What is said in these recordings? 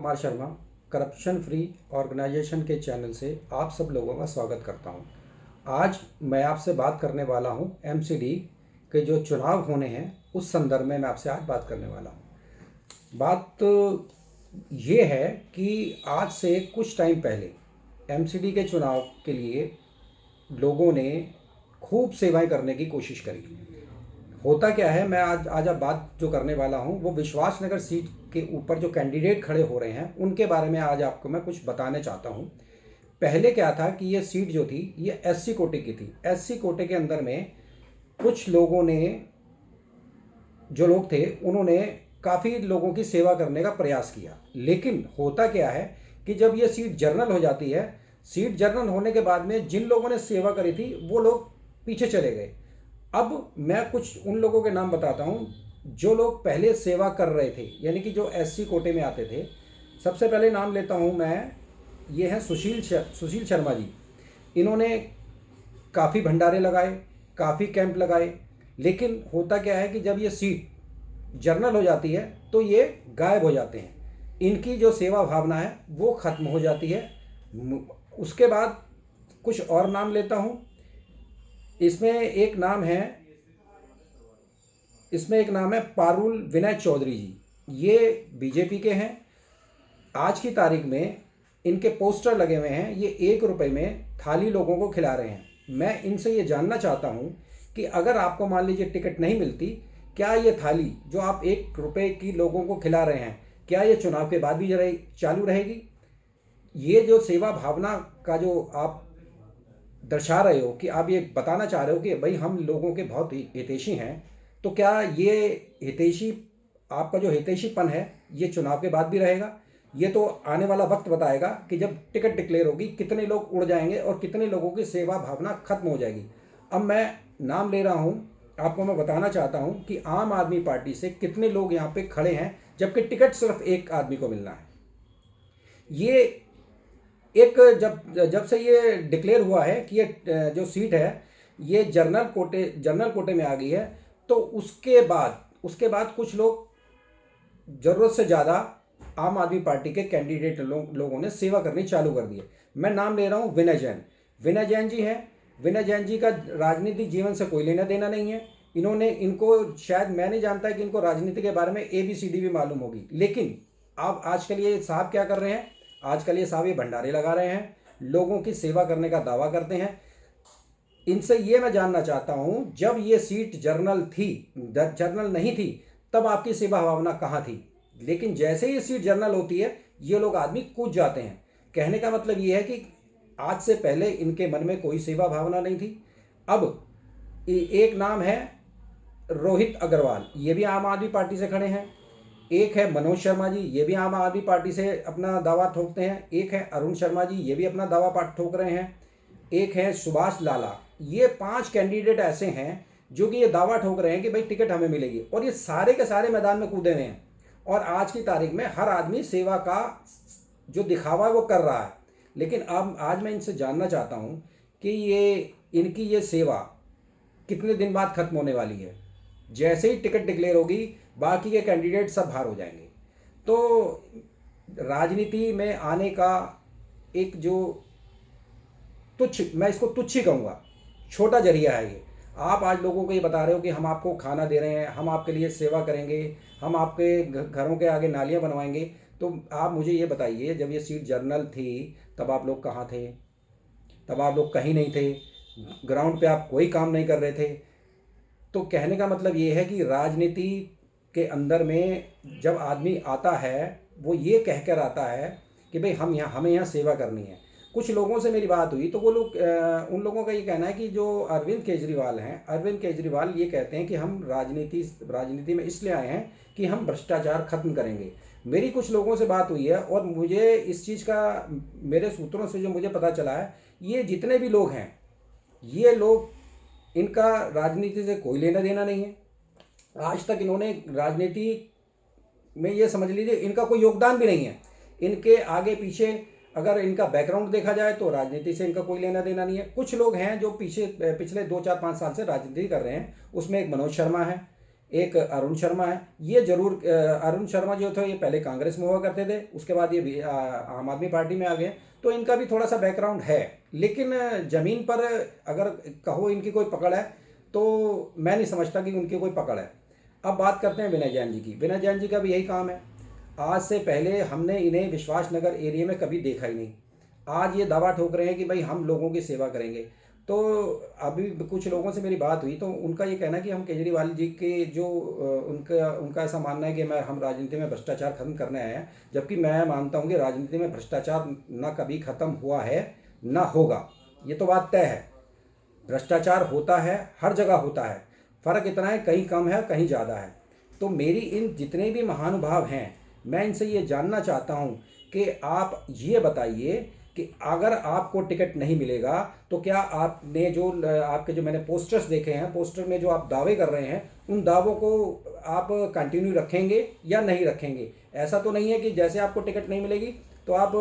Kumar Sharma corruption free organisation के channel से आप सब लोगों का स्वागत करता हूं। आज मैं आपसे बात करने वाला हूं एमसीडी के जो चुनाव होने हैं उस संदर्भ में मैं आपसे आज बात करने वाला हूं। बात ये है कि आज से कुछ टाइम पहले एमसीडी के चुनाव के लिए लोगों ने खूब सेवाएं करने की कोशिश करी। होता क्या है, मैं आज आप बात जो करने वाला हूं वो विश्वास नगर सीट के ऊपर जो कैंडिडेट खड़े हो रहे हैं उनके बारे में आज आपको मैं कुछ बताने चाहता हूं। पहले क्या था कि ये सीट जो थी ये एससी कोटे की थी। एससी कोटे के अंदर में कुछ लोगों ने, जो लोग थे, उन्होंने काफ़ी लोगों की सेवा करने का प्रयास किया। लेकिन होता क्या है कि जब ये सीट जर्नल हो जाती है, सीट जर्नल होने के बाद में जिन लोगों ने सेवा करी थी वो लोग पीछे चले गए। अब मैं कुछ उन लोगों के नाम बताता हूं जो लोग पहले सेवा कर रहे थे, यानी कि जो एससी कोटे में आते थे। सबसे पहले नाम लेता हूं मैं, ये हैं सुशील शर्मा जी। इन्होंने काफ़ी भंडारे लगाए, काफ़ी कैंप लगाए, लेकिन होता क्या है कि जब ये सीट जर्नल हो जाती है तो ये गायब हो जाते हैं। इनकी जो सेवा भावना है वो ख़त्म हो जाती है। उसके बाद कुछ और नाम लेता हूं। इसमें एक नाम है पारुल विनय चौधरी जी। ये बीजेपी के हैं। आज की तारीख में इनके पोस्टर लगे हुए हैं। ये 1 रुपये में थाली लोगों को खिला रहे हैं। मैं इनसे ये जानना चाहता हूँ कि अगर आपको मान लीजिए टिकट नहीं मिलती, क्या ये थाली जो आप 1 रुपये की लोगों को खिला रहे हैं, क्या ये चुनाव के बाद भी चालू रहेगी? ये जो सेवा भावना का जो आप दर्शा रहे हो, कि आप ये बताना चाह रहे हो कि भाई हम लोगों के बहुत हितैषी हैं, तो क्या ये हितैषी, आपका जो हितैषीपन है, ये चुनाव के बाद भी रहेगा? ये तो आने वाला वक्त बताएगा कि जब टिकट डिक्लेयर होगी कितने लोग उड़ जाएंगे और कितने लोगों की सेवा भावना खत्म हो जाएगी। अब मैं नाम ले रहा हूँ, आपको मैं बताना चाहता हूँ कि आम आदमी पार्टी से कितने लोग यहाँ पे खड़े हैं जबकि टिकट सिर्फ एक आदमी को मिलना है। ये एक जब से ये डिक्लेयर हुआ है कि ये जो सीट है ये जर्नल कोटे में आ गई है, तो उसके बाद कुछ लोग, ज़रूरत से ज़्यादा आम आदमी पार्टी के कैंडिडेट लोगों ने सेवा करनी चालू कर दी है। मैं नाम ले रहा हूँ विनय जैन। विनय जैन जी हैं। विनय जैन जी का राजनीतिक जीवन से कोई लेना देना नहीं है। इनको शायद, मैं नहीं जानता कि इनको राजनीति के बारे में ABCD भी मालूम होगी। लेकिन अब आजकल ये साहब क्या कर रहे हैं? आजकल ये साहब ये भंडारे लगा रहे हैं, लोगों की सेवा करने का दावा करते हैं। इनसे ये मैं जानना चाहता हूं, जब ये सीट जर्नल नहीं थी, तब आपकी सेवा भावना कहाँ थी? लेकिन जैसे ही सीट जर्नल होती है ये लोग आदमी कूद जाते हैं। कहने का मतलब ये है कि आज से पहले इनके मन में कोई सेवा भावना नहीं थी। अब एक नाम है रोहित अग्रवाल, ये भी आम आदमी पार्टी से खड़े हैं। एक है मनोज शर्मा जी, ये भी आम आदमी पार्टी से अपना दावा ठोकते हैं। एक है अरुण शर्मा जी, ये भी अपना दावा ठोक रहे हैं। एक है सुभाष लाला। ये 5 कैंडिडेट ऐसे हैं जो कि ये दावा ठोक रहे हैं कि भाई टिकट हमें मिलेगी, और ये सारे के सारे मैदान में कूदे हुए हैं। और आज की तारीख में हर आदमी सेवा का जो दिखावा है वो कर रहा है। लेकिन अब आज मैं इनसे जानना चाहता हूँ कि इनकी ये सेवा कितने दिन बाद खत्म होने वाली है? जैसे ही टिकट डिक्लेयर होगी बाकी के कैंडिडेट सब बाहर हो जाएंगे। तो राजनीति में आने का एक जो मैं इसको तुच्छ ही कहूँगा, छोटा जरिया है ये। आप आज लोगों को ये बता रहे हो कि हम आपको खाना दे रहे हैं, हम आपके लिए सेवा करेंगे, हम आपके घरों के आगे नालियाँ बनवाएंगे। तो आप मुझे ये बताइए, जब ये सीट जर्नल थी तब आप लोग कहाँ थे? तब आप लोग कहीं नहीं थे, ग्राउंड पे आप कोई काम नहीं कर रहे थे। तो कहने का मतलब ये है कि राजनीति के अंदर में जब आदमी आता है वो ये कहकर आता है कि भाई हमें यहाँ सेवा करनी है। कुछ लोगों से मेरी बात हुई तो वो लोग, उन लोगों का ये कहना है कि जो अरविंद केजरीवाल हैं, अरविंद केजरीवाल ये कहते हैं कि हम राजनीति में इसलिए आए हैं कि हम भ्रष्टाचार खत्म करेंगे। मेरी कुछ लोगों से बात हुई है और मुझे इस चीज़ का, मेरे सूत्रों से जो मुझे पता चला है, ये जितने भी लोग हैं, ये लोग, इनका राजनीति से कोई लेना देना नहीं है। आज तक इन्होंने राजनीति में, ये समझ लीजिए, इनका कोई योगदान भी नहीं है। इनके आगे पीछे अगर इनका बैकग्राउंड देखा जाए तो राजनीति से इनका कोई लेना देना नहीं है। कुछ लोग हैं जो पिछले 2, 4, 5 साल से राजनीति कर रहे हैं। उसमें एक मनोज शर्मा है, एक अरुण शर्मा है। ये जरूर अरुण शर्मा जो थे ये पहले कांग्रेस में हुआ करते थे, उसके बाद ये आम आदमी पार्टी में आ गए, तो इनका भी थोड़ा सा बैकग्राउंड है। लेकिन ज़मीन पर अगर कहो इनकी कोई पकड़ है तो मैं नहीं समझता कि उनकी कोई पकड़ है। अब बात करते हैं विनय जैन जी की। विनय जैन जी का भी यही काम है। आज से पहले हमने इन्हें विश्वास नगर एरिया में कभी देखा ही नहीं। आज ये दावा ठोक रहे हैं कि भाई हम लोगों की सेवा करेंगे। तो अभी कुछ लोगों से मेरी बात हुई तो उनका ये कहना है कि हम केजरीवाल जी के जो उनका उनका ऐसा मानना है कि हम राजनीति में भ्रष्टाचार खत्म करने आए हैं, जबकि मैं मानता हूँ कि राजनीति में भ्रष्टाचार ना कभी खत्म हुआ है ना होगा। ये तो बात तय है। भ्रष्टाचार होता है, हर जगह होता है। फ़र्क इतना है कहीं कम है कहीं ज़्यादा है। तो मेरी इन जितने भी महानुभाव हैं, मैं इनसे ये जानना चाहता हूँ कि आप ये बताइए कि अगर आपको टिकट नहीं मिलेगा तो क्या आपने जो आपके जो मैंने पोस्टर्स देखे हैं, पोस्टर में जो आप दावे कर रहे हैं, उन दावों को आप कंटिन्यू रखेंगे या नहीं रखेंगे? ऐसा तो नहीं है कि जैसे आपको टिकट नहीं मिलेगी तो आप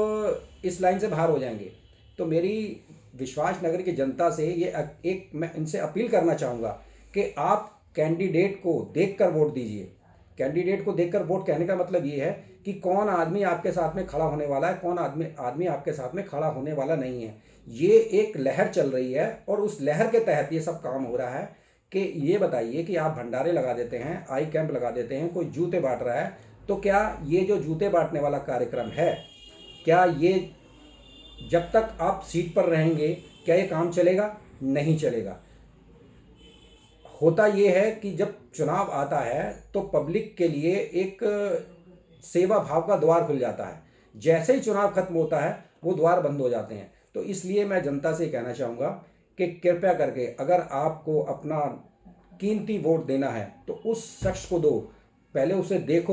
इस लाइन से बाहर हो जाएंगे। तो मेरी विश्वास नगर की जनता से ये एक मैं इनसे अपील करना चाहूँगा कि आप कैंडिडेट को देखकर वोट दीजिए। कैंडिडेट को देखकर वोट कहने का मतलब ये है कि कौन आदमी आपके साथ में खड़ा होने वाला है, कौन आदमी आपके साथ में खड़ा होने वाला नहीं है। ये एक लहर चल रही है और उस लहर के तहत ये सब काम हो रहा है। कि ये बताइए कि आप भंडारे लगा देते हैं, आई कैंप लगा देते हैं, कोई जूते बांट रहा है, तो क्या ये जो जूते बांटने वाला कार्यक्रम है, क्या ये जब तक आप सीट पर रहेंगे क्या ये काम चलेगा? नहीं चलेगा। होता ये है कि जब चुनाव आता है तो पब्लिक के लिए एक सेवा भाव का द्वार खुल जाता है। जैसे ही चुनाव खत्म होता है वो द्वार बंद हो जाते हैं। तो इसलिए मैं जनता से कहना चाहूँगा कि कृपया करके अगर आपको अपना कीमती वोट देना है तो उस शख्स को दो, पहले उसे देखो।